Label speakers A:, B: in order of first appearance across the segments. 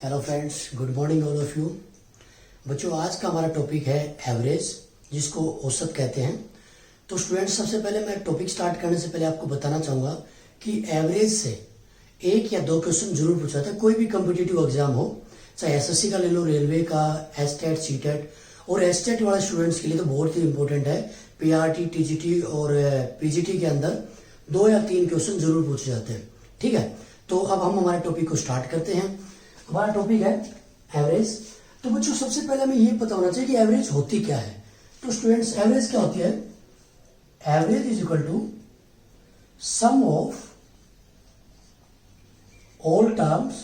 A: Hello friends, good morning all of you. बच्चों, आज का हमारा टॉपिक है एवरेज, जिसको औसत कहते हैं। तो स्टूडेंट्स, सबसे पहले मैं टॉपिक स्टार्ट करने से पहले आपको बताना चाहूँगा कि एवरेज से एक या दो क्वेश्चन जरूर पूछा था। कोई भी कॉम्पिटिटिव एग्जाम हो, चाहे एसएससी का ले लो, रेलवे का, एसटेट, सीटेट। और एसटेट वाले स्टूडेंट्स के लिए तो बहुत ही इंपॉर्टेंट है। पीआरटी, टीजीटी और पीजीटी के अंदर 2 या 3 क्वेश्चन जरूर पूछे जाते हैं। ठीक है, तो अब हम हमारे टॉपिक को स्टार्ट करते हैं। हमारा टॉपिक है एवरेज। तो बच्चों, सबसे पहले हमें ये पता होना चाहिए कि एवरेज होती क्या है। तो स्टूडेंट्स, एवरेज क्या होती है? Average is equal to sum of all terms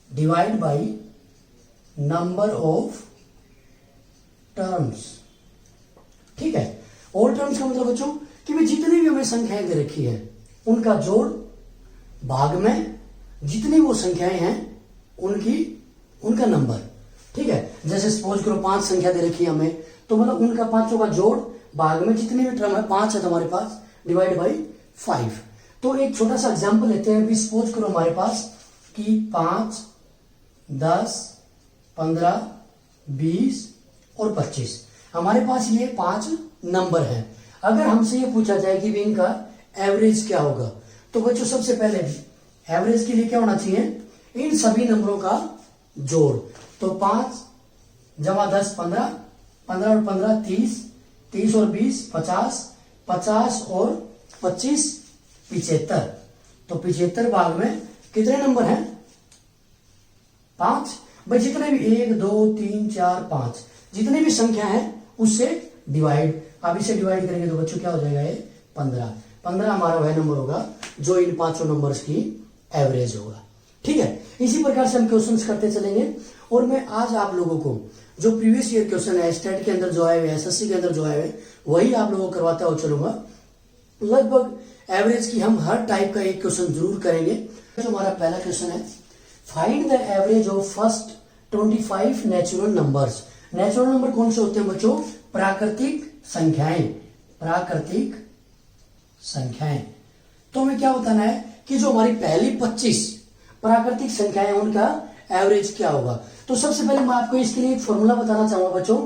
A: divide by number of terms. ठीक है, ऑल टर्म्स का मतलब बच्चों कि भाई जितनी भी हमें संख्याएं दे रखी है उनका जोड़ भाग में जितनी वो संख्याएं हैं उनका नंबर। ठीक है, जैसे सपोज करो 5 संख्या दे रखी है हमें, तो मतलब उनका पांचों का जोड़ भाग में जितनी भी टर्म है, 5 है तो हमारे पास, डिवाइड बाई 5। तो एक छोटा सा एग्जांपल लेते हैं। भी सपोज करो हमारे पास कि 5, 10, 15, 20 और 25 हमारे पास ये 5 नंबर हैं। अगर हमसे ये पूछा जाए कि भी इनका एवरेज क्या होगा, तो बच्चों सबसे पहले एवरेज के लिए क्या होना चाहिए? इन सभी नंबरों का जोड़। तो 5 जमा 10 15, 15 और 15 30, 30 और 20 50, 50 और 25 75। तो 75 भाग में कितने नंबर हैं? 5। भाई जितने भी 1 2 3 4 5 जितनी भी संख्या है उससे डिवाइड। अब इसे डिवाइड करेंगे तो बच्चों क्या हो जाएगा? ये 15 हमारा वह नंबर होगा जो इन पांचों नंबर्स की एवरेज होगा। ठीक है, इसी प्रकार से हम क्वेश्चंस करते चलेंगे। और मैं आज आप लोगों को जो प्रीवियस ईयर क्वेश्चन है, स्टेट के अंदर जो आए हुए, एसएससी के अंदर जो आए हुए, वही आप लोगों को करवाता हुआ चलूंगा। लगभग एवरेज की हम हर टाइप का एक क्वेश्चन जरूर करेंगे। तो हमारा पहला क्वेश्चन है, find the average of first 25 natural numbers. Natural number कौन से होते हैं बच्चों? प्राकृतिक संख्याएं। प्राकृतिक संख्याएं। तो हमें क्या बताना है कि जो हमारी पहली 25 प्राकृतिक संख्याएं उनका एवरेज क्या होगा। तो सबसे पहले मैं आपको इसके लिए एक फॉर्मूला बताना चाहूंगा बच्चों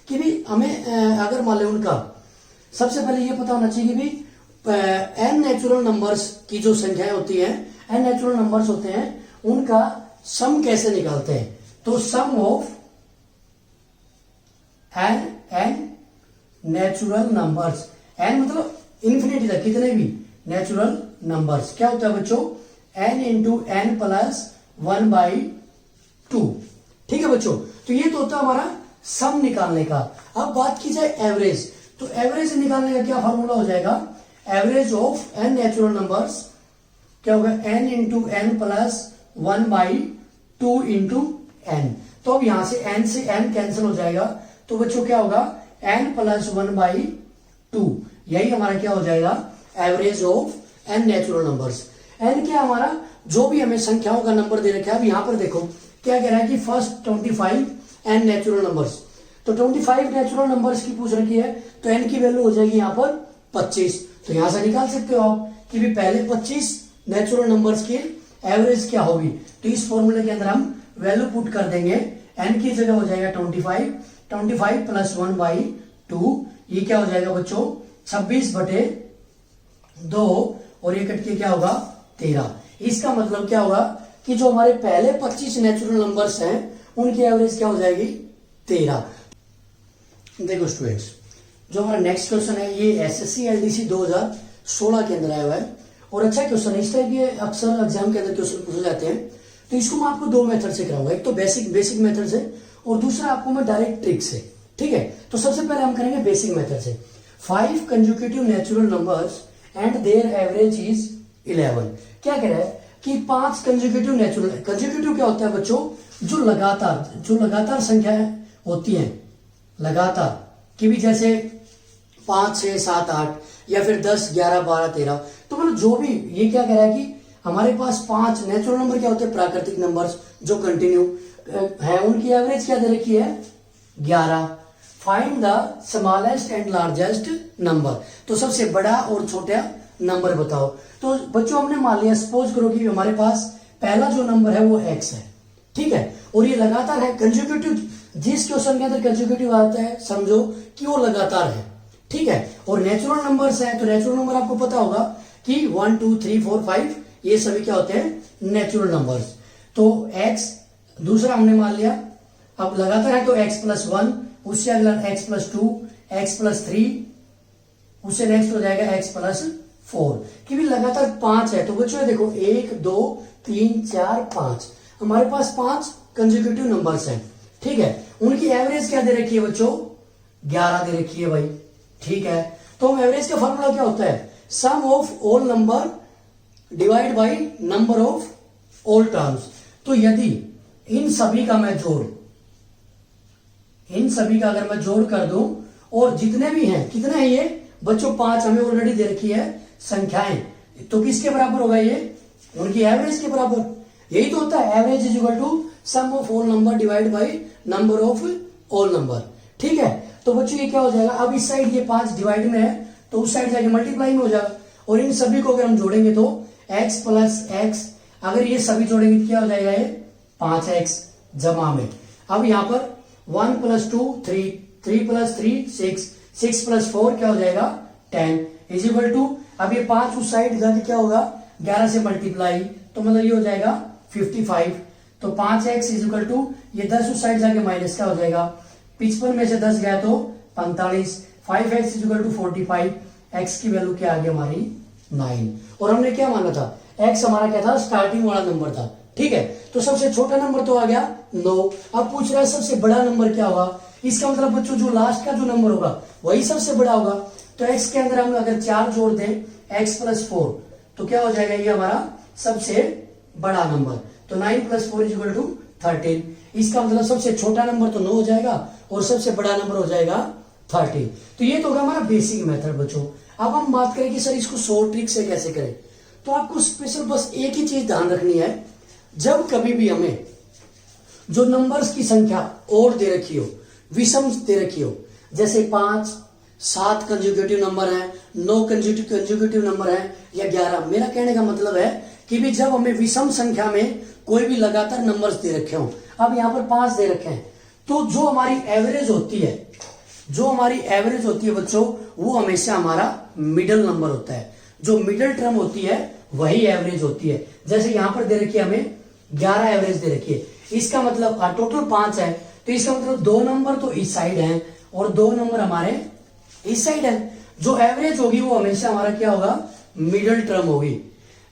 A: कि भी हमें अगर मान लो उनका सबसे पहले ये पता होना चाहिए कि भी एन नेचुरल नंबर्स की जो संख्याएं होती हैं, एन नेचुरल नंबर्स होते हैं, उनका सम कैसे निकालते हैं। तो sum of n natural numbers, n मतलब इन्फिनिटी तक कितने भी नेचुरल नंबर्स, क्या होता है बच्चों? n into n plus 1/2। ठीक है बच्चों, तो ये तो होता है हमारा सम निकालने का। अब बात की जाए एवरेज, तो एवरेज निकालने का क्या फॉर्मूला हो जाएगा? Average of n natural numbers क्या होगा? n into n plus 1/2 into n. तो अब यहां से n से n कैंसिल हो जाएगा, तो बच्चों क्या होगा? n plus 1/2। यही हमारा क्या हो जाएगा? Average of n natural numbers. n क्या हमारा जो भी हमें संख्याओं का नंबर दे रखा है। अब यहां पर देखो क्या कह रहा है कि फर्स्ट 25 n नेचुरल नंबर्स। तो 25 नेचुरल नंबर्स की पूछ रखी है, तो n की वैल्यू हो जाएगी यहां पर 25। तो यहां से निकाल सकते हो आप कि भी पहले 25 नेचुरल नंबर्स की एवरेज क्या होगी। तो इस फॉर्मूले के अंदर हम वैल्यू पुट कर देंगे। n की जगह हो जाएगा 25 प्लस 1/2। ये क्या हो जाएगा बच्चों? 26/2 और ये कट के क्या होगा? 13। इसका मतलब क्या होगा कि जो हमारे पहले 25 नेचुरल नंबर्स हैं उनकी एवरेज क्या हो जाएगी? 13। देखो स्टूडेंट्स, जो हमारा नेक्स्ट क्वेश्चन है ये एसएससी एलडीसी 2016 के अंदर आया हुआ है और अच्छा क्वेश्चन है। इस टाइप के अक्सर एग्जाम के अंदर क्वेश्चन पूछे जाते हैं। तो इसको मैं आपको 2 मेथड से कराऊंगा, एक तो बेसिक मेथड से और दूसरा आपको मैं डायरेक्ट ट्रिक से। ठीक है, तो सबसे पहले हम करेंगे बेसिक मेथड से। 5 consecutive natural numbers and there average is 11। क्या कह रहा है कि 5 कंसेक्यूटिव नेचुरल, कंसेक्यूटिव क्या होता है बच्चों? जो लगातार संख्याएं होती हैं, लगातार कि भी जैसे 5 6 7 8 या फिर 10 11 12 13। तो मतलब जो भी ये क्या कह रहा है कि हमारे पास 5 नेचुरल नंबर क्या होते हैं? प्राकृतिक नंबर्स जो कंटिन्यू है, उनकी एवरेज क्या दे रखी है? 11। Find the smallest and largest number. तो सबसे बड़ा और छोटा नंबर बताओ। तो बच्चों हमने मान लिया, सपोज करो कि हमारे पास पहला जो नंबर है वो x है, ठीक है, और ये लगातार है कंसेक्यूटिव। जिस क्वेश्चन के अंदर कंसेक्यूटिव आता है समझो कि वो लगातार है, ठीक है। और नेचुरल नंबर्स है तो नेचुरल नंबर आपको पता होगा कि 1 2 3 4 5 ये सभी क्या होते हैं नेचुरल नंबर्स। तो x दूसरा हमने मान लिया, अब लगातार है तो x+1, उससे अगला x+2, x+3, उससे नेक्स्ट हो जाएगा x+4, कि भी लगातार 5 है। तो बच्चों देखो 1 2 3 4 5 हमारे पास 5 कंसेक्यूटिव नंबर्स हैं, ठीक है। उनकी एवरेज क्या दे रखी है बच्चों 11 दे रखी है भाई, ठीक है। तो हम एवरेज का फॉर्मूला क्या होता है sum of all number divide by number of all terms. तो यदि इन सभी का मैं जोड़, इन सभी का अगर मैं जोड़ कर दूं और जितने भी हैं, कितने हैं ये बच्चों 5 हमें ऑलरेडी दे रखी है संख्याएं, तो किसके बराबर होगा ये उनकी एवरेज के बराबर। यही तो होता है average is equal to sum of all number divide by number of all number, ठीक है। तो बच्चों ये क्या हो जाएगा, अब इस साइड ये 5 डिवाइड में है तो उस साइड जाके मल्टीप्लाई में हो जाएगा, और इन सभी को अगर हम जोड़ेंगे तो x प्लस एक्स, अगर ये सभी जोड़ेंगे तो क्या हो जाएगा ये 5x जमा में। अब यहाँ पर 1 + 2 3, 3 + 3 6, 6 + 4 क्या हो जाएगा 10 इज इक्वल टू, अब ये 5 उस साइड जाके क्या होगा 11 से मल्टीप्लाई, तो मतलब ये हो जाएगा 55। तो 5x इज इक्वल टू ये 10 उस साइड जाके माइनस क्या हो जाएगा 55 में से 10 गया तो 45, 5x is equal to 45, x की वैल्यू क्या आ गई हमारी 9। और हमने क्या माना था x हमारा क्या था स्टार्टिंग वाला नंबर था, ठीक है। तो सबसे छोटा नंबर तो आ गया 9। अब पूछ रहा है सबसे बड़ा नंबर क्या होगा, इसका मतलब बच्चों जो लास्ट का जो नंबर होगा वही सबसे बड़ा होगा। तो x के अंदर हम अगर 4 जोड़ दें x+4 तो क्या हो जाएगा ये हमारा सबसे बड़ा नंबर। तो 9 + 4 = 13, इसका मतलब सबसे छोटा नंबर तो 9 हो जाएगा और सबसे बड़ा नंबर हो जाएगा 30। तो ये तो होगा हमारा बेसिक मेथड बच्चों। अब हम बात करें कि सर इसको शॉर्ट ट्रिक से कैसे करें, तो आपको स्पेशल बस एक ही चीज ध्यान रखनी है, जब कभी भी हमें जो नंबर्स की संख्या और दे रखी हो, विषम दे रखी हो, जैसे 5 7 कंसेक्यूटिव नंबर है, 9 कंसेक्यूटिव नंबर है या 11, मेरा कहने का मतलब है कि भी जब हमें विषम संख्या में कोई भी लगातार नंबर्स दे रखे हो, अब यहाँ पर 5 दे रखे हैं, तो जो हमारी एवरेज होती है, जो हमारी एवरेज होती है बच्चों वो हमेशा हमारा मिडिल नंबर होता है। जो मिडिल टर्म होती है वही एवरेज होती है। जैसे यहाँ पर दे रखी है हमें 11 एवरेज दे रखी है, इसका मतलब टोटल 5 है, तो इसका मतलब 2 नंबर तो इस साइड हैं और 2 नंबर हमारे इस साइड है। जो एवरेज होगी वो हमेशा हमारा क्या होगा मिडिल टर्म होगी।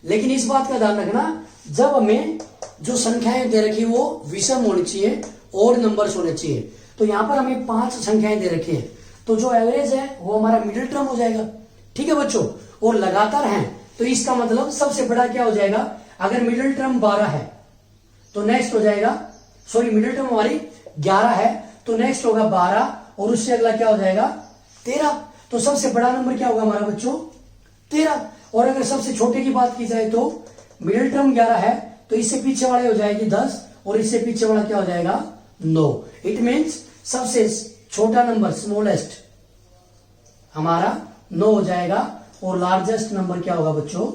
A: लेकिन इस बात का ध्यान रखना जब हमें जो संख्याएं दे रखी वो विषम होनी चाहिए और नंबर्स होने चाहिए। तो यहाँ पर हमें 5 संख्याएं दे रखी है, तो जो एवरेज है वो हमारा मिडिल टर्म हो जाएगा, ठीक है बच्चों। और लगातार हैं तो इसका मतलब सबसे बड़ा क्या हो जाएगा, अगर मिडिल टर्म 12 है तो नेक्स्ट हो जाएगा, सॉरी मिडिल टर्म हमारी 11 है तो नेक्स्ट होगा 12 और उससे अगला क्या हो जाएगा 13। तो सबसे बड़ा नंबर क्या होगा हमारा बच्चों 13। और अगर सबसे छोटे की बात की जाए तो मिडिल टर्म 11 है तो इससे पीछे वाले हो जाएगी 10 और इससे पीछे वाला क्या हो जाएगा 9। इट मीन्स सबसे छोटा नंबर स्मॉलेस्ट हमारा 9 हो जाएगा और लार्जेस्ट नंबर क्या होगा बच्चों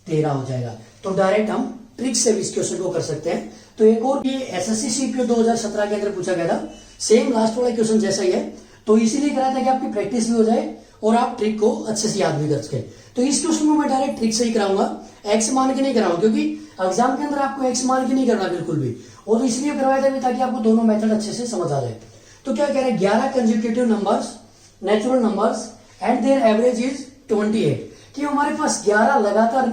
A: 13 हो जाएगा। तो डायरेक्ट हम ट्रिक से भी इस क्वेश्चन को कर सकते हैं। तो एक और ये एसएससी सीपीओ 2017 के अंदर पूछा गया था, सेम लास्ट वाला क्वेश्चन जैसा ही है, तो इसीलिए कराया था कि आपकी प्रैक्टिस भी हो जाए और आप ट्रिक को अच्छे से याद भी कर सके। तो इस क्वेश्चन को मैं डायरेक्ट ट्रिक से ही कराऊंगा, एक्स मान के नहीं कराऊंगा, क्योंकि एग्जाम के अंदर आपको एक्स मान के नहीं करना बिल्कुल भी, और तो इसलिए करवाया था ताकि आपको दोनों मेथड अच्छे से समझ आ जाए। तो क्या कह रहे हैं 11 consecutive numbers natural numbers and there average is 28, कि हमारे पास 11 लगातार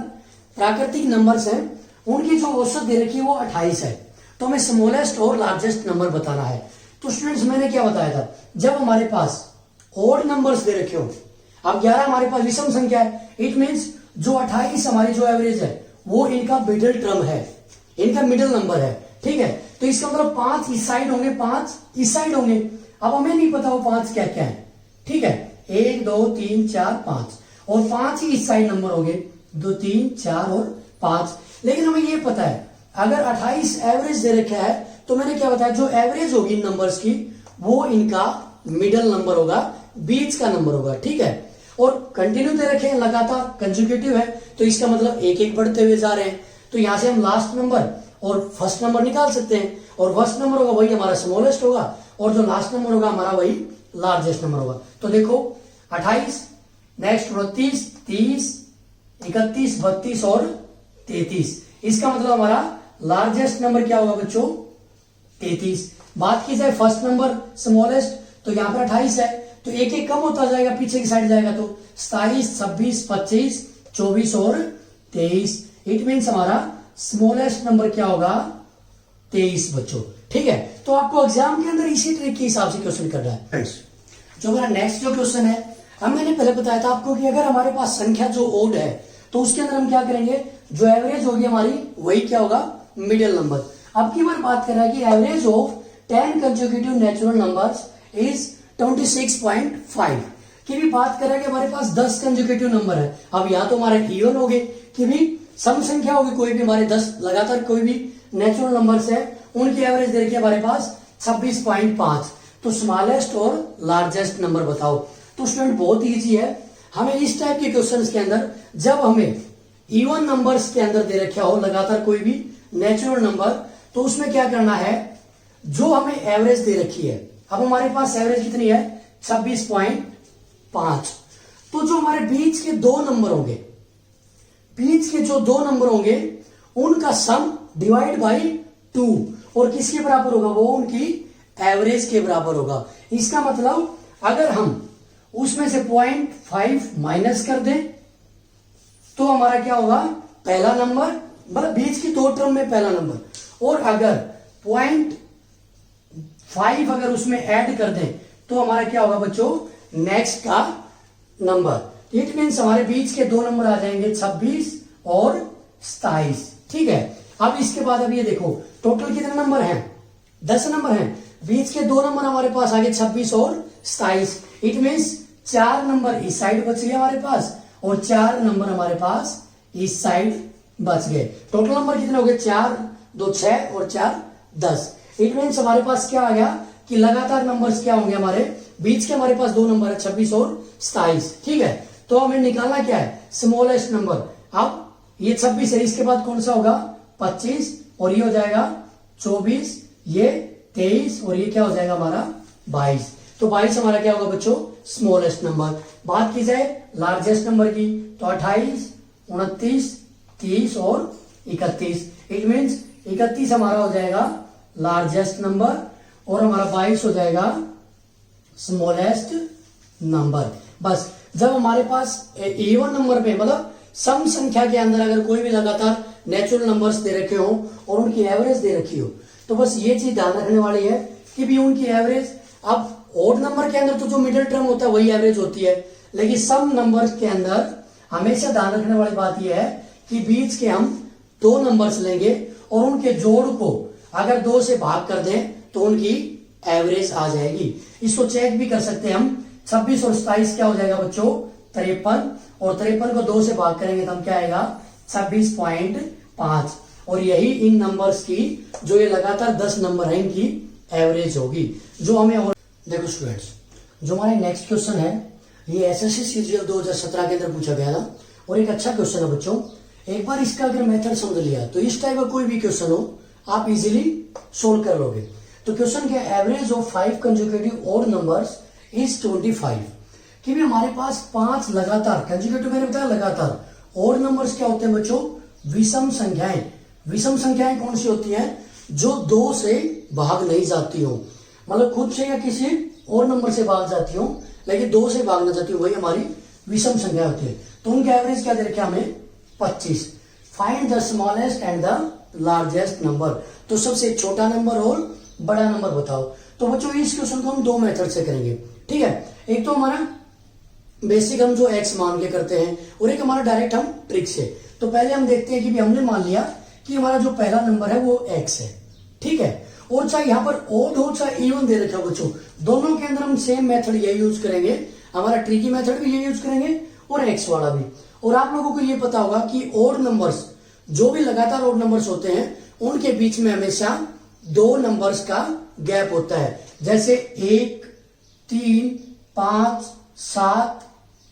A: प्राकृतिक नंबर्स हैं, उनकी जो औसत दे रखी है वो 28 है। तो हमें स्मॉलेस्ट और लार्जेस्ट नंबर बताना है। तो स्टूडेंट्स मैंने क्या बताया था, जब हमारे पास ऑड नंबर्स दे रखे हो, अब 11 हमारे पास विषम संख्या है, इट मीन्स जो 28 हमारी जो एवरेज है वो इनका मिडिल टर्म है, इनका मिडिल नंबर है, ठीक है। तो इसका मतलब 5 इस साइड होंगे, 5 इस साइड होंगे। अब हमें नहीं पता वो 5 क्या क्या है, ठीक है, 1 2 3 4 5 और 5 ही इस साइड नंबर होंगे, 2 3 4 और 5। लेकिन हमें ये पता है अगर 28 एवरेज दे रखा है तो मैंने क्या बताया, जो एवरेज होगी इन नंबर्स की वो इनका मिडिल नंबर होगा, बीच का नंबर होगा, ठीक है। और कंटिन्यू दे रखे हैं, लगातार कंसेक्यूटिव है, तो इसका मतलब एक एक बढ़ते हुए जा रहे हैं। तो यहां से हम लास्ट नंबर और फर्स्ट नंबर निकाल सकते हैं, और फर्स्ट नंबर होगा वही हमारा स्मॉलेस्ट होगा, और जो लास्ट नंबर होगा हमारा वही लार्जेस्ट नंबर होगा। तो देखो 28, नेक्स्ट 29, 30, 31, 32 और 33। इसका मतलब हमारा लार्जेस्ट नंबर क्या होगा बच्चों? 33। बात की जाए फर्स्ट नंबर स्मॉलेस्ट, तो यहां पर 28 है, तो एक एक कम होता जाएगा, पीछे की साइड जाएगा तो 27, 26, 25, 24 और 23। इट मीन्स हमारा स्मॉलेस्ट नंबर क्या होगा? 23 बच्चों। ठीक है, तो आपको एग्जाम के अंदर इसी ट्रिक के हिसाब से क्वेश्चन करना है। जो मेरा नेक्स्ट जो क्वेश्चन है, अब मैंने पहले बताया था आपको कि अगर हमारे पास संख्या जो ओड है तो उसके अंदर हम क्या करेंगे, जो एवरेज होगी हमारी वही क्या होगा? Middle number. अब की बार बात कर रहा है कि average of 10 consecutive natural numbers is 26.5 की भी बात कर रहा है कि हमारे पास 10 कंसेक्यूटिव नंबर है। अब यहाँ तो हमारे इवन हो गए कि भी सम संख्या होगी, कोई भी हमारे 10 लगातार कोई भी नेचुरल नंबर्स है, उनकी एवरेज दे रखी है हमारे पास 26.5। तो स्मॉलेस्ट और लार्जेस्ट नंबर बताओ। तो स्टूडेंट बहुत इजी है, हमें इस टाइप के क्वेश्चंस के अंदर जब हमें इवन नंबर्स के अंदर दे रखा हो लगातार कोई भी नेचुरल नंबर, तो उसमें क्या करना है, जो हमें एवरेज दे रखी है, अब हमारे पास एवरेज कितनी है? 26.5। तो जो हमारे बीच के दो नंबर होंगे, बीच के जो दो नंबर होंगे उनका सम डिवाइड बाई 2, और किसके बराबर होगा? वो उनकी एवरेज के बराबर होगा। इसका मतलब अगर हम उसमें से 0.5 माइनस कर दें तो हमारा क्या होगा? पहला नंबर, मतलब बीच की दो टर्म में पहला नंबर, और अगर 0.5 अगर उसमें ऐड कर दें तो हमारा क्या होगा बच्चों? नेक्स्ट का नंबर। इट मीन्स हमारे बीच के दो नंबर आ जाएंगे 26 और 27। ठीक है, अब इसके बाद अब ये देखो टोटल कितने नंबर हैं? 10 नंबर हैं, बीच के दो नंबर हमारे पास आगे 26 और 27। इट मीन्स 4 नंबर इस साइड बच गए हमारे पास, और 4 नंबर हमारे पास इस साइड बच गए। टोटल नंबर कितने हो गए? 4, 2 6 और 4 10। इट मीन्स हमारे पास क्या आ गया कि लगातार नंबर्स क्या होंगे हमारे बीच के, हमारे पास दो नंबर है 26 और 27। ठीक है, तो हमें निकालना क्या है? Smallest number. अब ये 26 है, इसके बाद कौन सा होगा? 25, और ये हो जाएगा 24, ये 23, और ये क्या हो जाएगा हमारा? 22। तो 22 हमारा क्या होगा बच्चों? Smallest number. बात की जाए लार्जेस्ट नंबर की, तो 28, 29, 30 और 31। इट मीन्स 31 हमारा हो जाएगा लार्जेस्ट नंबर, और हमारा 22 हो जाएगा स्मॉलेस्ट नंबर। बस जब हमारे पास इवन नंबर पे, मतलब सम संख्या के अंदर अगर कोई भी लगातार नेचुरल नंबर्स दे रखे हो और उनकी एवरेज दे रखी हो, तो बस ये चीज ध्यान रखने वाली है कि भी उनकी एवरेज, अब ओड नंबर के अंदर तो जो मिडिल टर्म होता है वही एवरेज होती है, लेकिन सम नंबर्स के अंदर हमेशा ध्यान रखने वाली बात यह है कि बीच के हम दो नंबर्स लेंगे और उनके जोड़ को अगर 2 से भाग कर दें तो उनकी एवरेज आ जाएगी। इसको चेक भी कर सकते हैं हम। 26 और 27 क्या हो जाएगा बच्चों? 53, और 53 को 2 से भाग करेंगे तो हम क्या आएगा? 26.5। और यही इन नंबर्स की, जो ये लगातार 10 नंबर है, इनकी एवरेज होगी जो हमें। और देखो स्टूडेंट्स, जो हमारा नेक्स्ट क्वेश्चन है ये एसएससी सीजीएल 2017 के अंदर पूछा गया था, और एक अच्छा क्वेश्चन है बच्चों। एक बार इसका अगर मेथड समझ लिया तो इस टाइप का कोई भी क्वेश्चन हो आप इजीली सोल्व कर लोगे। तो क्वेश्चन क्या? Average of 5 consecutive odd numbers is 25। कि भी हमारे पास 5 लगातार, कंसेक्यूटिव मैंने बताया लगातार, ऑड नंबर्स क्या होते हैं बच्चों? विषम संख्याएं। विषम संख्याएं कौन सी होती हैं? जो 2 से भाग नहीं जाती हो, मतलब खुद से या किसी और नंबर से भाग जाती हो, लेकिन 2 से भाग ना जाती हो, वही हमारी विषम संख्या होती है। तो उनका एवरेज क्या दे रखा है हमें? 25। Find the smallest and the largest number. तो सबसे छोटा नंबर और बड़ा नंबर बताओ। तो बच्चों इस क्वेश्चन को हम 2 मेथड से करेंगे। ठीक है, एक तो हमारा बेसिक हम जो x मान के करते हैं, और एक हमारा डायरेक्ट हम ट्रिक से। तो पहले हम देखते हैं कि भी हमने मान लिया कि हमारा जो पहला नंबर है वो x है। ठीक है, और चाहे यहाँ पर ओड हो चाहे इवन दे रखा हो बच्चों, दोनों के अंदर हम सेम मेथड ये यूज करेंगे। हमारा ट्रिकी मेथड भी ये यूज करेंगे और x वाला भी। और आप लोगों को ये पता होगा कि ओड नंबर्स, जो भी लगातार ओड नंबर्स होते हैं, उनके बीच में हमेशा 2 नंबर्स का गैप होता है। जैसे 1, 3, 5, 7,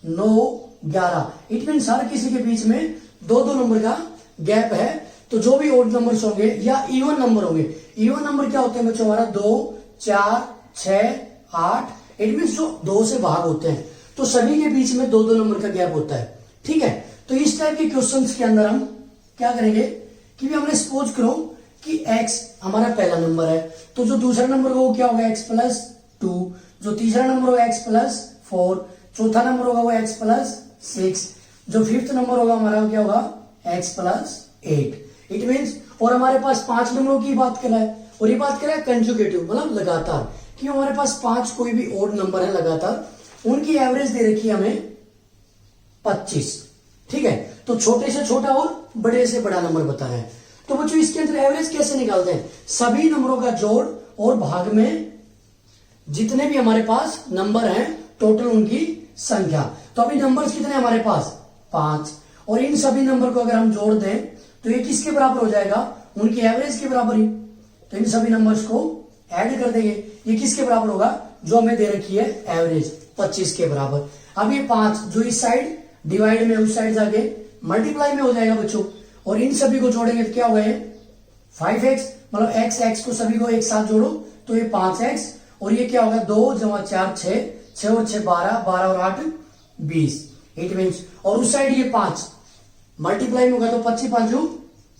A: 9, 11। इट मीन हर किसी के बीच में 2-2 नंबर का गैप है। तो जो भी ओड नंबर्स होंगे या इवन नंबर होंगे, इवन नंबर क्या होते हैं बच्चों हमारा 2, 4, 6, 8, इट मीन जो 2 से भाग होते हैं, तो सभी के बीच में 2-2 नंबर का गैप होता है। ठीक है, तो इस टाइप के क्वेश्चंस के अंदर हम क्या करेंगे कि भी हमने सपोज करो कि x हमारा पहला नंबर है, तो जो दूसरा नंबर होगा वो क्या होगा x+2, जो तीसरा नंबर होगा x+4, चौथा नंबर होगा वो x+6, जो फिफ्थ नंबर होगा हमारा वो क्या होगा x+8। इट मीन्स, और हमारे पास 5 नंबरों की बात कर रहा है, और ये बात कर रहा है कंजुगेटिव मतलब लगातार, कि हमारे पास 5 कोई भी ओड नंबर है लगातार, उनकी एवरेज दे रखी है हमें 25। ठीक है, तो छोटे से छोटा और बड़े से बड़ा नंबर बता रहा है। तो बच्चों इसके अंदर एवरेज कैसे निकालते हैं, सभी नंबरों का जोड़ और भाग में जितने भी हमारे पास नंबर हैं टोटल उनकी संख्या। तो अभी नंबर्स कितने हमारे पास 5, और इन सभी नंबर को अगर हम जोड़ दें तो ये किसके बराबर हो जाएगा, उनकी एवरेज के बराबर ही। तो इन सभी नंबर्स को ऐड कर देंगे, ये किसके बराबर होगा, जो हमें दे रखी है एवरेज 25 के बराबर। अब ये 5 जो इस साइड डिवाइड में उस साइड जाके मल्टीप्लाई में हो जाएगा बच्चों, और इन सभी को जोड़ेंगे तो क्या होगा ये 5x, मतलब x को सभी को एक साथ जोड़ो तो ये 5x, और ये क्या होगा 2 × 4 6, 6 और 6 12, 12 और 8 20। इट मीन्स, और उस साइड ये 5 मल्टीप्लाई में होगा तो 25 5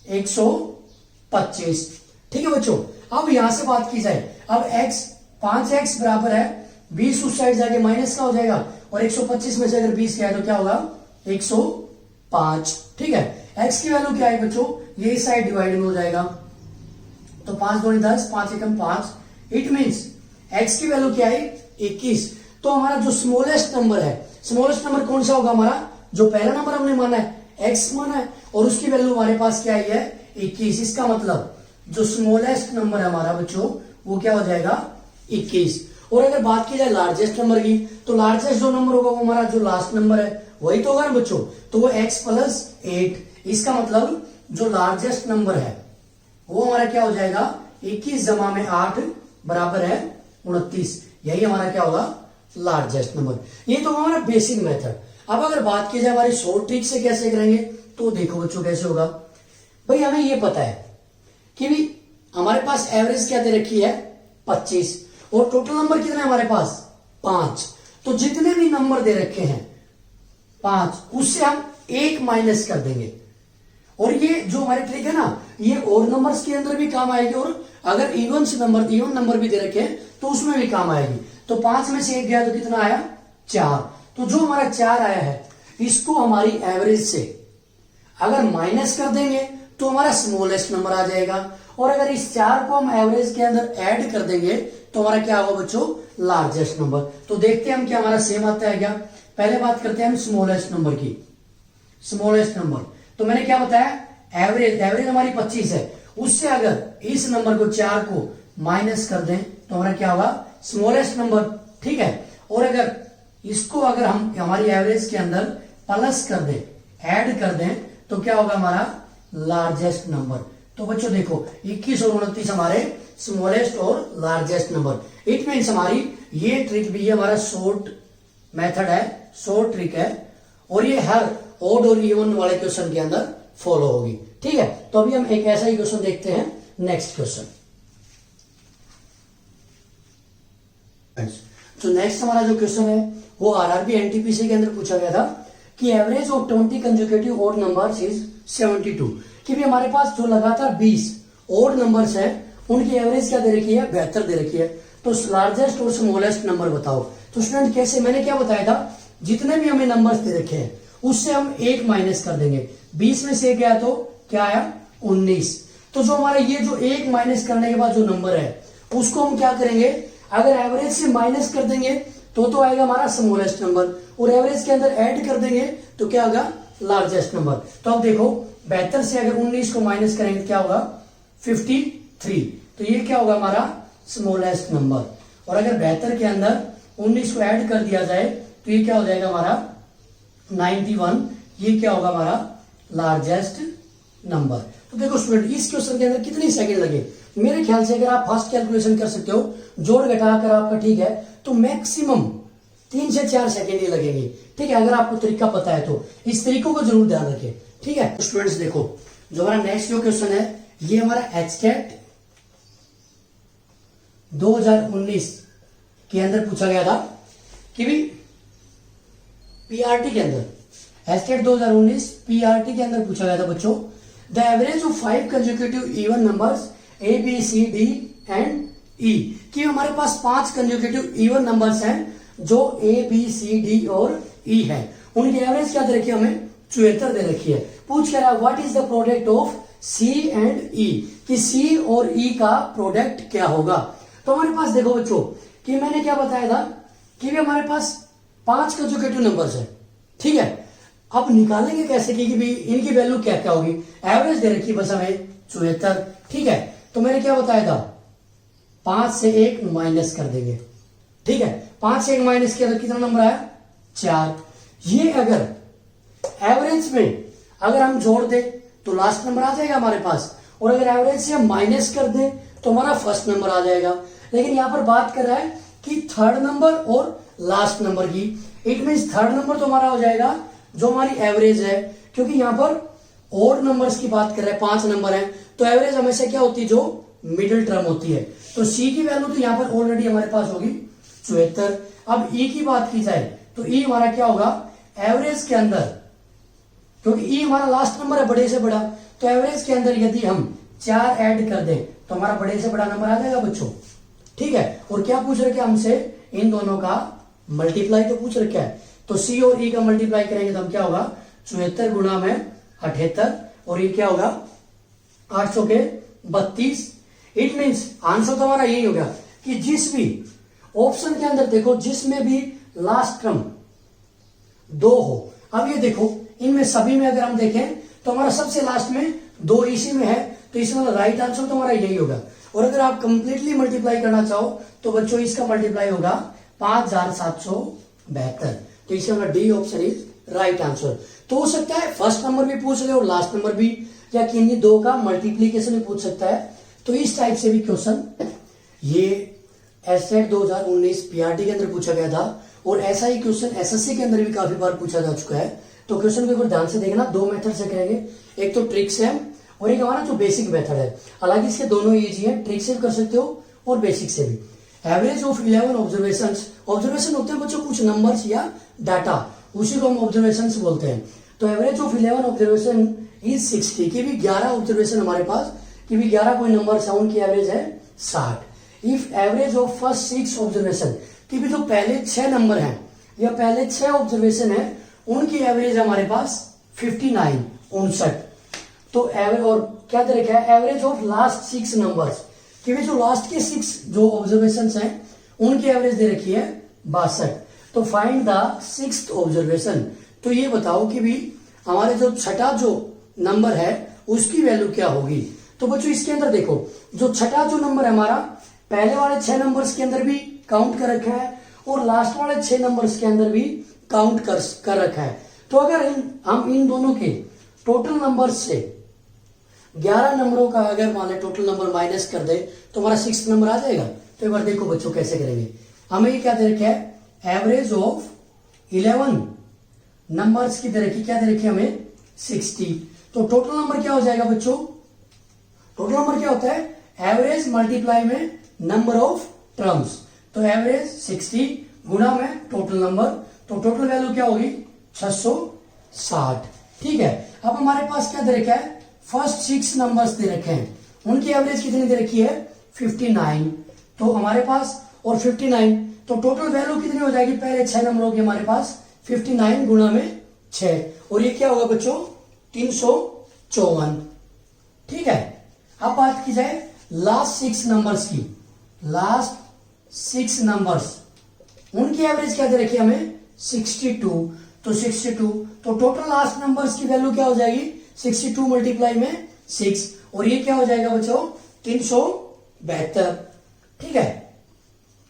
A: 125। ठीक है बच्चों, अब यहां से बात की जाए, अब x 5x बराबर है 20, उस साइड जाके माइनस का हो जाएगा, और 125 में से अगर 20 गया तो क्या होगा 105। ठीक है, x की वैल्यू क्या है बच्चों, ये इस साइड डिवाइड में हो जाएगा, तो 5 दूनी 10, 5 एकम 5। इट मीन्स x की वैल्यू क्या है 21। तो हमारा जो स्मॉलेस्ट नंबर है, स्मॉलेस्ट नंबर कौन सा होगा हमारा, जो पहला नंबर हमने माना है x माना है, और उसकी वैल्यू हमारे पास क्या आई है 21। इसका मतलब जो स्मॉलेस्ट नंबर है हमारा बच्चों वो क्या हो जाएगा 21। और अगर बात की जाए लार्जेस्ट नंबर की, तो लार्जेस्ट जो नंबर होगा वो हमारा जो लास्ट नंबर है वही तो होगा ना बच्चों, तो वो x+8। इसका मतलब जो लार्जेस्ट नंबर है वो हमारा क्या हो जाएगा 21 जमा में 8 बराबर है 29। यही हमारा क्या होगा लार्जेस्ट नंबर। ये तो हमारा बेसिक मेथड। अब अगर बात की जाए हमारी शॉर्ट ट्रिक से कैसे करेंगे, तो देखो बच्चों कैसे होगा। भाई हमें ये पता है कि भी हमारे पास एवरेज क्या दे रखी है 25, और टोटल नंबर कितने हमारे पास 5। तो जितने भी नंबर दे रखे हैं 5, उससे हम 1 माइनस कर देंगे। और ये जो हमारी ट्रिक है ना, ये और नंबर्स के अंदर भी काम आएगी, और अगर इवन नंबर भी दे रखे हैं तो उसमें भी काम आएगी। तो 5 में से 1 गया तो कितना आया 4। तो जो हमारा 4 आया है इसको हमारी एवरेज से अगर माइनस कर देंगे तो हमारा स्मॉलेस्ट नंबर आ जाएगा, और अगर इस 4 को हम एवरेज के अंदर ऐड कर देंगे तो हमारा क्या होगा बच्चों लार्जेस्ट नंबर। तो देखते हैं हम क्या हमारा सेम आता है क्या। पहले बात करते हैं हम स्मॉलेस्ट नंबर की। स्मॉलेस्ट नंबर तो मैंने क्या बताया एवरेज हमारी 25 है, उससे अगर इस नंबर को 4 को माइनस कर दें तो हमारा क्या होगा स्मॉलेस्ट नंबर। ठीक है, और अगर इसको अगर हम हमारी एवरेज के अंदर प्लस कर दें ऐड कर दें तो क्या होगा हमारा लार्जेस्ट नंबर। तो बच्चों देखो 21 और 29 हमारे स्मॉलेस्ट और लार्जेस्ट नंबर। इट मीन्स हमारी ये ट्रिक भी हमारा शॉर्ट मेथड है, शॉर्ट ट्रिक है, और ये हर ओड और इवन वाले क्वेश्चन के अंदर फॉलो होगी। ठीक है, तो अभी हम एक ऐसा ही क्वेश्चन देखते हैं, नेक्स्ट क्वेश्चन। तो नेक्स्ट हमारा जो क्वेश्चन है वो आरआरबी एनटीपीसी के अंदर पूछा गया था कि average of 20 consecutive odd numbers is 72। कि भी हमारे पास जो लगातार 20 ओड नंबर्स हैं उनकी एवरेज क्या दे रखी है 72 दे रखी है। तो लार्जेस्ट और स्मॉलेस्ट नंबर बताओ। तो स्टूडेंट कैसे, मैंने क्या बताया था, जितने भी हमें नंबर्स दे रखे हैं उससे हम 1 माइनस कर देंगे। 20 में से 1 गया तो क्या आया 19। तो जो हमारा ये जो 1 माइनस करने के बाद जो नंबर है उसको हम क्या करेंगे, अगर एवरेज से माइनस कर देंगे तो आएगा हमारा स्मॉलेस्ट नंबर, और एवरेज के अंदर ऐड कर देंगे तो क्या होगा लार्जेस्ट नंबर। तो अब देखो 72 से अगर 19 को माइनस करेंगे क्या होगा 53। तो ये क्या होगा हमारा स्मॉलेस्ट नंबर, और अगर 72 के अंदर 19 को ऐड कर दिया जाए तो ये क्या हो जाएगा हमारा 91। ये क्या होगा हमारा लार्जेस्ट नंबर। तो देखो स्टूडेंट इस क्वेश्चन के अंदर कितने सेकंड लगे, मेरे ख्याल से अगर आप फर्स्ट कैलकुलेशन कर सकते हो, जोड़ घटा कर आपका ठीक है, तो मैक्सिमम 3 से 4 सेकंड ही लगेंगे। ठीक है, अगर आपको तरीका पता है तो इस तरीकों को जरूर ध्यान रखें। ठीक है स्टूडेंट्स, देखो जो हमारा नेक्स्ट जो क्वेश्चन है ये हमारा एचटेट 2019 के अंदर पूछा गया था कि भी पीआरटी के अंदर एचटेट 2019 पीआरटी के अंदर पूछा गया था बच्चों, the average of 5 consecutive even numbers a b c d and ई, कि हमारे पास 5 कंसेक्यूटिव इवन नंबर्स हैं जो ए बी सी डी और ई है, उनकी एवरेज क्या दे रखी है, हमें 74 दे रखी है। पूछ कह रहा है what is the product of C and ई, कि सी और ई का प्रोडक्ट क्या होगा। तो हमारे पास देखो बच्चों कि मैंने क्या बताया था कि भी हमारे पास 5 कंसेक्यूटिव नंबर्स है, ठीक है। अब निकालेंगे कैसे कि भी इनकी वैल्यू क्या क्या होगी, एवरेज दे रखी बस हमें 74, ठीक है। तो मैंने क्या बताया था 5 से 1 माइनस कर देंगे, ठीक है। 5 से 1 माइनस किया तो कितना नंबर आया 4। ये अगर एवरेज में अगर हम जोड़ दें तो लास्ट नंबर आ जाएगा हमारे पास, और अगर एवरेज से हम माइनस कर दें तो हमारा फर्स्ट नंबर आ जाएगा। लेकिन यहां पर बात कर रहा है कि थर्ड नंबर और लास्ट नंबर की, इट मीन्स थर्ड नंबर तो हमारा हो जाएगा जो हमारी एवरेज है, क्योंकि यहां पर और नंबर्स की बात कर रहे हैं, 5 नंबर है तो एवरेज हमेशा क्या होती है, जो मिडिल टर्म होती है। तो सी की वैल्यू तो यहां पर ऑलरेडी हमारे पास होगी 74। अब ई की बात की जाए तो ई हमारा क्या होगा एवरेज के अंदर, क्योंकि ई हमारा लास्ट नंबर है बड़े से बड़ा, तो एवरेज के अंदर यदि हम 4 ऐड कर दें तो हमारा बड़े से बड़ा नंबर आ जाएगा बच्चों, ठीक है। और क्या पूछ रखे हमसे, इन दोनों का मल्टीप्लाई तो पूछ रखा है, तो सी और ई का मल्टीप्लाई करेंगे तो हम क्या होगा 74 गुणा में 78, और ये क्या होगा 800 के 32। इट मीन्स आंसर तो हमारा यही होगा कि जिस भी ऑप्शन के अंदर देखो जिसमें भी लास्ट टर्म 2 हो। अब ये देखो इनमें सभी में अगर हम देखें तो हमारा सबसे लास्ट में 2 इसी में है, तो इसमें राइट आंसर तो हमारा यही होगा। और अगर आप कंप्लीटली मल्टीप्लाई करना चाहो तो बच्चों इसका मल्टीप्लाई होगा 5772, तो इसमें हमारा D option is right answer. तो हो सकता है फर्स्ट नंबर भी पूछ ले और लास्ट नंबर भी, या किन्हीं 2 का मल्टीप्लीकेशन भी पूछ सकता है। तो इस टाइप से भी क्वेश्चन ये एचटेट 2019 पीआरटी के अंदर पूछा गया था, और ऐसा ही क्वेश्चन एसएससी के अंदर भी काफी बार पूछा जा चुका है। तो क्वेश्चन को एक बार ध्यान से देखना, 2 मेथड से करेंगे, एक तो ट्रिक से और एक हमारा जो बेसिक मेथड है। हालांकि इसके दोनों इजी है, ट्रिक से भी कर सकते हो और बेसिक से भी। एवरेज ऑफ 11 ऑब्जर्वेशंस, ऑब्जर्वेशन होते हैं बच्चों कुछ नंबर्स या डाटा, उसी को हम ऑब्जर्वेशन बोलते हैं। तो एवरेज ऑफ 11 ऑब्जर्वेशन इज 60, की भी 11 ऑब्जर्वेशन हमारे पास, कि भी 11 कोई नंबर है उनकी एवरेज है 60। If average of first 6 observation, कि भी जो पहले 6 नंबर हैं या पहले 6 ऑब्जर्वेशन है उनकी एवरेज हमारे पास 59 59। तो एवरेज और क्या दे रखा है एवरेज ऑफ लास्ट 6 नंबर्स, कि भी जो लास्ट के 6 जो ऑब्जर्वेशन हैं उनकी एवरेज दे रखी है 62। तो फाइंड द 6th ऑब्जर्वेशन, तो ये बताओ कि भी हमारे जो छठा जो नंबर है उसकी वैल्यू क्या होगी। तो बच्चों इसके अंदर देखो जो छठा जो नंबर है हमारा पहले वाले 6 नंबर्स के अंदर भी काउंट कर रखा है और लास्ट वाले 6 नंबर्स के अंदर भी काउंट कर रखा है। तो अगर हम इन दोनों के टोटल नंबर्स से 11 नंबरों का अगर मान ले टोटल नंबर माइनस कर दे तो हमारा 6th नंबर आ जाएगा। तो एक बार देखो बच्चों कैसे करेंगे। हमें ये क्या दे रखा है एवरेज ऑफ 11 नंबर्स की दे रखी, क्या दे रखी है हमें 60। तो टोटल नंबर क्या हो जाएगा बच्चों, टोटल नंबर क्या होता है एवरेज मल्टीप्लाई में नंबर ऑफ टर्म्स। तो एवरेज 60 गुणा में टोटल नंबर, तो टोटल वैल्यू क्या होगी 660। ठीक है, अब हमारे पास क्या दे रखा है फर्स्ट 6 नंबर्स दे रखे हैं, उनकी एवरेज कितनी दे रखी है 59। तो हमारे पास और 59 तो टोटल वैल्यू कितनी हो जाएगी पहले 6 नंबरों की हमारे पास 59 गुणा में 6, और ये क्या होगा बच्चों 354। ठीक है, अब बात की जाए लास्ट 6 नंबर्स की, लास्ट 6 नंबर्स उनकी एवरेज क्या दे रखी है हमें 62। तो 62 तो टोटल लास्ट नंबर्स की वैल्यू क्या हो जाएगी 62 मल्टीप्लाई में 6, और ये क्या हो जाएगा बच्चों 372। ठीक है,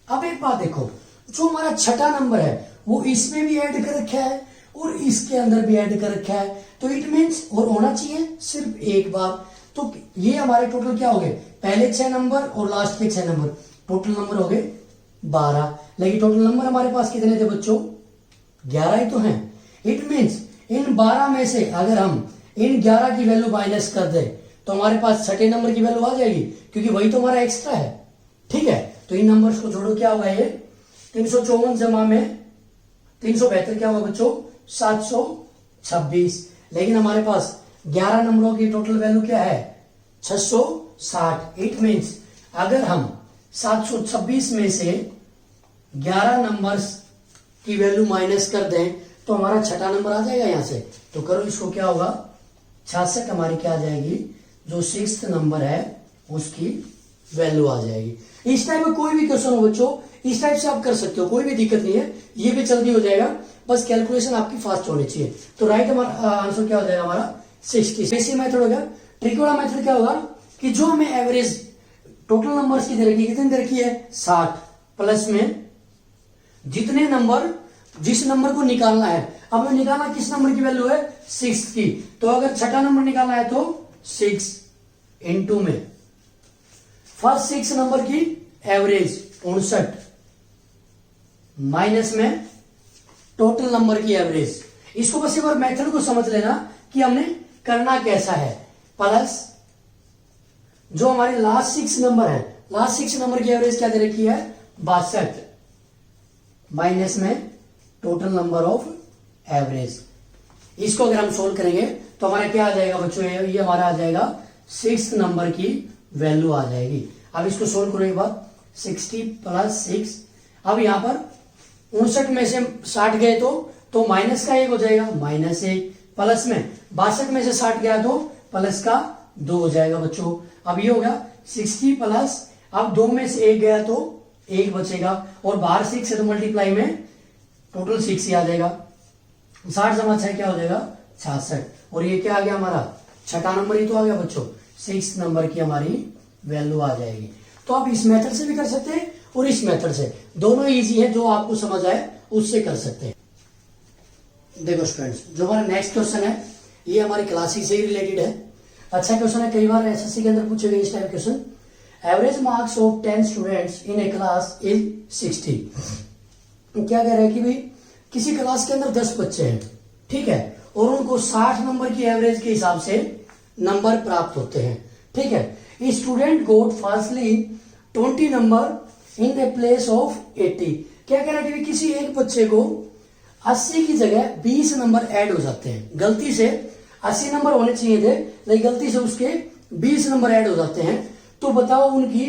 A: अब एक बात देखो जो हमारा छठा नंबर है वो इसमें भी ऐड कर रखा है और इसके अंदर भी ऐड कर रखा है, तो इट मीन्स और होना चाहिए सिर्फ एक बार। तो ये हमारे टोटल क्या हो गए पहले 6 नंबर और लास्ट के 6 नंबर, टोटल नंबर हो गए 12। लेकिन टोटल नंबर हमारे पास कितने थे बच्चों 11 ही तो हैं। इट मीन्स इन 12 में से अगर हम इन 11 की वैल्यू माइनस कर दे तो हमारे पास छठे नंबर की वैल्यू आ जाएगी, क्योंकि वही तो हमारा एक्स्ट्रा है। ठीक है, तो इन नंबर्स को जोड़ो, क्या होगा ये 354 जमा में 372 क्या होगा बच्चों 726। लेकिन हमारे पास 11 नंबरों की टोटल वैल्यू क्या है 660। इट मीन्स अगर हम 726 में से 11 नंबर्स की वैल्यू माइनस कर दें तो हमारा छठा नंबर आ जाएगा यहां से। तो करो इसको, क्या होगा 66 हमारी क्या आ जाएगी, जो 6th नंबर है उसकी वैल्यू आ जाएगी। इस टाइप में कोई भी क्वेश्चन हो बच्चों, इस टाइप से आप कर सकते हो, कोई भी दिक्कत नहीं है, ये भी जल्दी हो जाएगा, बस कैलकुलेशन आपकी फास्ट होनी चाहिए। तो राइट हमारा आंसर क्या हो जाएगा हमारा 60। बेसिक मेथड हो गया। ट्रिक वाला मेथड क्या होगा कि जो हमें एवरेज टोटल नंबर्स की दे रखी, कितनी दे रखी है 60, प्लस में जितने नंबर, जिस नंबर को निकालना है, अब हमें निकालना किस नंबर की वैल्यू है 6 की, तो अगर छठा नंबर निकालना है तो 6 इंटू में फर्स्ट 6 नंबर की एवरेज 59 माइनस में टोटल नंबर की एवरेज। इसको बस एक बार मेथड को समझ लेना कि हमने करना कैसा है। प्लस जो हमारे लास्ट 6 नंबर है, लास्ट 6 नंबर की एवरेज क्या दे रखी है 62 माइनस में टोटल नंबर ऑफ एवरेज। इसको अगर हम सोल्व करेंगे तो हमारा क्या आ जाएगा बच्चों, ये हमारा आ जाएगा 6th नंबर की वैल्यू आ जाएगी। अब इसको सोल्व करो एक बार, 60 प्लस 6। अब यहां पर 59 में से 60 गए तो माइनस का 1 हो जाएगा, -1, प्लस में 62 में से 60 गया तो प्लस का 2 हो जाएगा बच्चों। अब ये होगा 60 प्लस, अब 2 में से 1 गया तो 1 बचेगा, और बाहर 6 है तो मल्टीप्लाई में टोटल 6 ही आ जाएगा। 60 जमा 6 क्या हो जाएगा 66, और ये क्या आ गया हमारा छठा नंबर ही तो आ गया बच्चों, 6 नंबर की हमारी वैल्यू आ जाएगी। तो आप इस मेथड से भी कर सकते हैं और इस मेथड से, दोनों इजी है, जो आपको समझ आए उससे कर सकते हैं। देखो स्टूडेंट्स, जो हमारा नेक्स्ट क्वेश्चन है ये हमारी क्लासिक से ही रिलेटेड है। अच्छा क्वेश्चन है, कई बार एसएससी के अंदर पूछे गए इस type question. Average marks of 10 students in A class is 60। क्या कह रहे हैं कि भाई किसी क्लास के अंदर 10 बच्चे हैं, ठीक है, और उनको 60 नंबर की एवरेज के हिसाब से नंबर प्राप्त होते हैं। ठीक है, student got firstly 20 number in the place of 80। क्या कह रहा है कि किसी एक बच्चे को 80 की जगह 20 नंबर ऐड हो जाते हैं। गलती से 80 नंबर होने चाहिए थे, लेकिन गलती से उसके 20 नंबर ऐड हो जाते हैं। तो बताओ उनकी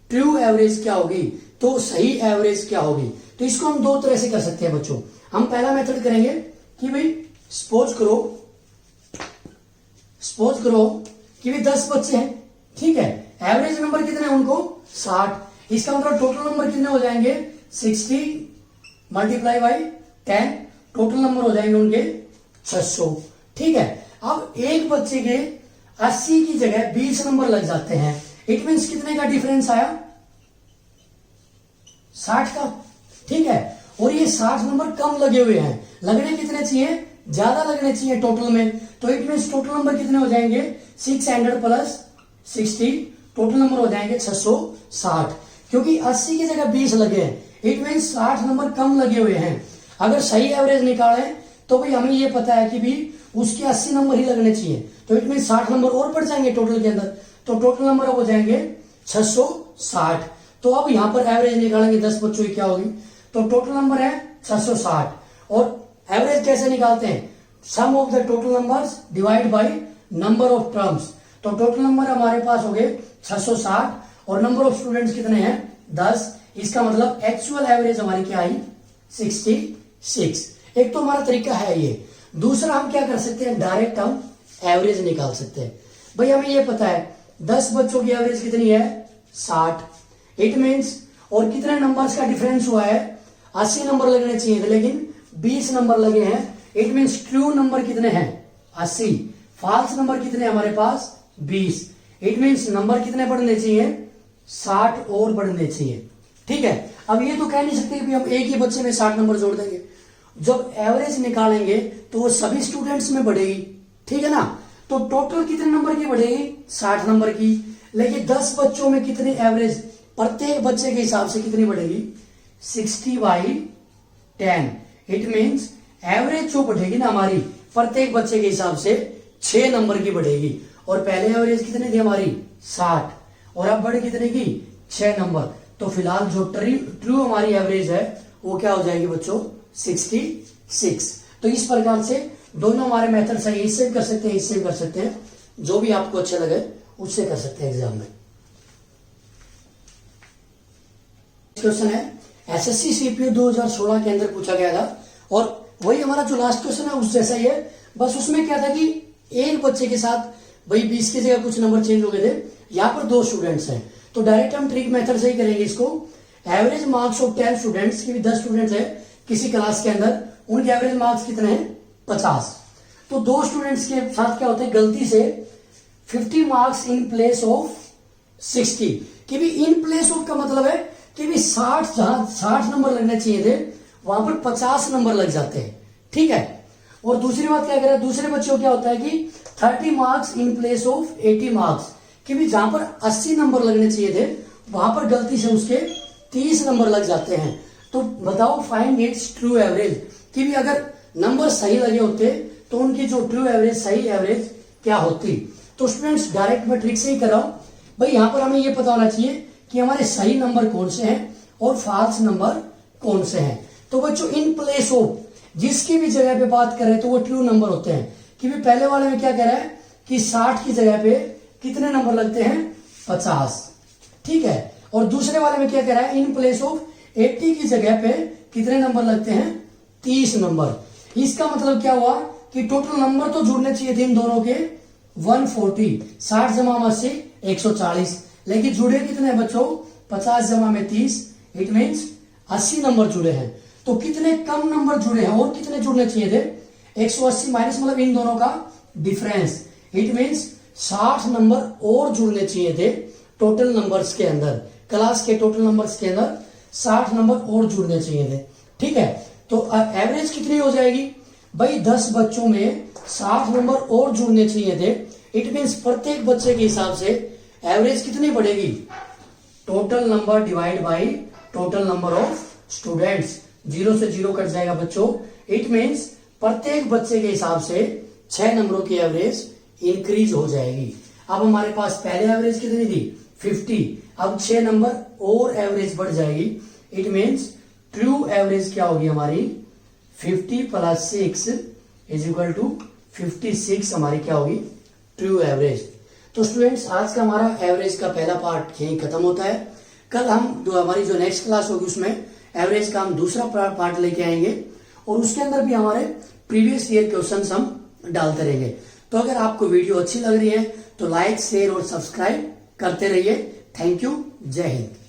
A: ट्रू एवरेज क्या होगी, तो सही एवरेज क्या होगी। तो इसको हम 2 तरह से कर सकते हैं बच्चों। हम पहला मेथड करेंगे कि भाई सपोज करो कि भाई 10 बच्चे हैं, ठीक है, एवरेज नंबर कितने हैं उनको 60। इसका मतलब टोटल नंबर कितने हो जाएंगे 60 मल्टीप्लाई बाई 10, टोटल नंबर हो जाएंगे उनके 600। ठीक है, अब एक बच्चे के 80 की जगह 20 नंबर लग जाते हैं। इट मीन्स कितने का डिफरेंस आया 60 का। ठीक है, और ये 60 नंबर कम लगे हुए हैं, लगने कितने चाहिए ज्यादा लगने चाहिए टोटल में। तो इट मीन्स टोटल नंबर कितने हो जाएंगे 600 प्लस 60, टोटल नंबर हो जाएंगे 660। क्योंकि 80 की जगह 20 लगे हैं, इट मीन्स 60 नंबर कम लगे हुए हैं। अगर सही एवरेज निकाले तो भाई हमें ये पता है कि भी उसके 80 नंबर ही लगने चाहिए, तो इट मीन्स 60 नंबर और बढ़ जाएंगे टोटल के अंदर, तो टोटल नंबर हो जाएंगे 660। तो अब यहां पर एवरेज निकालेंगे 10 बच्चों की क्या होगी, तो टोटल नंबर है 660। और एवरेज कैसे निकालते हैं, sum of the total numbers divide by number of terms. तो टोटल नंबर हमारे पास हो गए 660 और नंबर ऑफ स्टूडेंट्स कितने हैं 10। इसका मतलब एक्चुअल एवरेज हमारी क्या आई 66। एक तो हमारा तरीका है ये। दूसरा हम क्या कर सकते हैं, डायरेक्ट हम एवरेज निकाल सकते हैं। भाई हमें ये पता है 10 बच्चों की एवरेज कितनी है 60। इट मीन्स और कितने नंबर्स का डिफरेंस हुआ है 80 नंबर लगने चाहिए थे, लेकिन 20 नंबर लगे हैं। इट मीन्स ट्रू नंबर कितने हैं 80, फॉल्स नंबर कितने हमारे पास 20। इट मीन्स नंबर कितने बढ़ने चाहिए 60 और बढ़ने चाहिए। ठीक है, अब ये तो कह नहीं सकते कि हम एक ही बच्चे में 60 नंबर जोड़ देंगे। जब एवरेज निकालेंगे तो वो सभी स्टूडेंट्स में बढ़ेगी, ठीक है ना। तो टोटल कितने नंबर की बढ़ेगी 60 नंबर की, लेकिन 10 बच्चों में कितनी एवरेज प्रत्येक बच्चे के हिसाब से कितनी बढ़ेगी 60/10। इट मीन्स एवरेज जो बढ़ेगी ना हमारी प्रत्येक बच्चे के हिसाब से 6 नंबर की बढ़ेगी। और पहले एवरेज कितनी थी हमारी 60, और अब बढ़ कितने की 6 नंबर। तो फिलहाल जो ट्रू हमारी एवरेज है वो क्या हो जाएगी बच्चों 66। तो इस प्रकार से दोनों हमारे मेथड सही, इससे भी कर सकते हैं, इससे भी कर सकते हैं, जो भी आपको अच्छा लगे उससे कर सकते हैं एग्जाम में। क्वेश्चन है एसएससी सीपीयू 2016 के अंदर पूछा गया था, और वही हमारा जो लास्ट क्वेश्चन है उस जैसा ही है, बस उसमें क्या था कि एक बच्चे के साथ वही 20 की जगह कुछ नंबर चेंज हो गए थे। यहाँ पर 2 स्टूडेंट्स हैं, तो डायरेक्ट हम ट्रिक मेथड से ही करेंगे इसको। एवरेज मार्क्स ऑफ 10 स्टूडेंट्स की भी 10 स्टूडेंट्स है किसी क्लास के अंदर, उनके एवरेज मार्क्स कितने हैं 50। तो 2 स्टूडेंट्स के साथ क्या होता है गलती से 50 मार्क्स इन प्लेस ऑफ 60, कि भी इन प्लेस ऑफ का मतलब है कि भी 60 नंबर लगने चाहिए थे, वहां पर 50 नंबर लग जाते हैं, ठीक है। और दूसरी बात क्या करें, दूसरे बच्चों को क्या होता है कि 30 marks in place of 80 marks, कि भी जहां पर 80 नंबर लगने चाहिए थे वहां पर गलती से उसके 30 नंबर लग जाते हैं। तो बताओ फाइंड इट्स ट्रू एवरेज, कि भी अगर नंबर सही लगे होते तो उनकी जो ट्रू एवरेज, सही एवरेज क्या होती। तो स्टूडेंट्स डायरेक्ट मैं ट्रिक से ही कर रहा हूं भाई, यहां पर हमें यह पता होना चाहिए कि हमारे सही नंबर कौन से हैं और फाल्स नंबर कौन से हैं। तो बच्चों इन प्लेस ऑफ जिसकी भी जगह पे बात कर रहे हैं तो वो ट्रू नंबर होते हैं, कि भी पहले वाले में क्या कह रहा है कि 60 की जगह पे कितने नंबर लगते हैं 50, ठीक है। और दूसरे वाले में क्या कह रहा है इन प्लेस ऑफ 80 की जगह पे कितने नंबर लगते हैं 30 नंबर। इसका मतलब क्या हुआ कि टोटल नंबर तो जुड़ने चाहिए थे इन दोनों के 140, 60 जमा 80 140, लेकिन जुड़े कितने बच्चों 50 जमा में 30, इट मीन्स 80 नंबर जुड़े हैं। तो कितने कम नंबर जुड़े हैं और कितने जुड़ने चाहिए थे 180 माइनस मतलब इन दोनों का डिफरेंस, इट मीन्स 60 नंबर और जुड़ने चाहिए थे टोटल नंबर्स के अंदर, क्लास के टोटल नंबर्स के अंदर 60 नंबर और जुड़ने चाहिए थे, ठीक है। तो एवरेज कितनी हो जाएगी भाई 10 बच्चों में 60 नंबर और जुड़ने चाहिए थे, इट मीन्स प्रत्येक बच्चे के हिसाब से एवरेज कितनी बढ़ेगी total number divide by total number of students, 0 से 0 कट जाएगा बच्चों, इट मीन्स प्रत्येक बच्चे के हिसाब से 6 नंबरों की एवरेज इंक्रीज हो जाएगी। अब हमारे पास पहले एवरेज कितनी थी 50, अब 6 नंबर और एवरेज बढ़ जाएगी, इट मीन्स ट्रू एवरेज क्या होगी हमारी 50 + 6 = 56 हमारी क्या होगी ट्रू एवरेज। तो स्टूडेंट्स आज का हमारा एवरेज का पहला पार्ट यहीं खत्म होता है। कल हम हमारी जो नेक्स्ट क्लास होगी उसमें एवरेज का हम दूसरा पार्ट लेके आएंगे, और उसके अंदर भी हमारे प्रीवियस ईयर क्वेश्चंस हम डालते रहेंगे। तो अगर आपको वीडियो अच्छी लग रही है तो लाइक शेयर और सब्सक्राइब करते रहिए। थैंक यू, जय हिंद।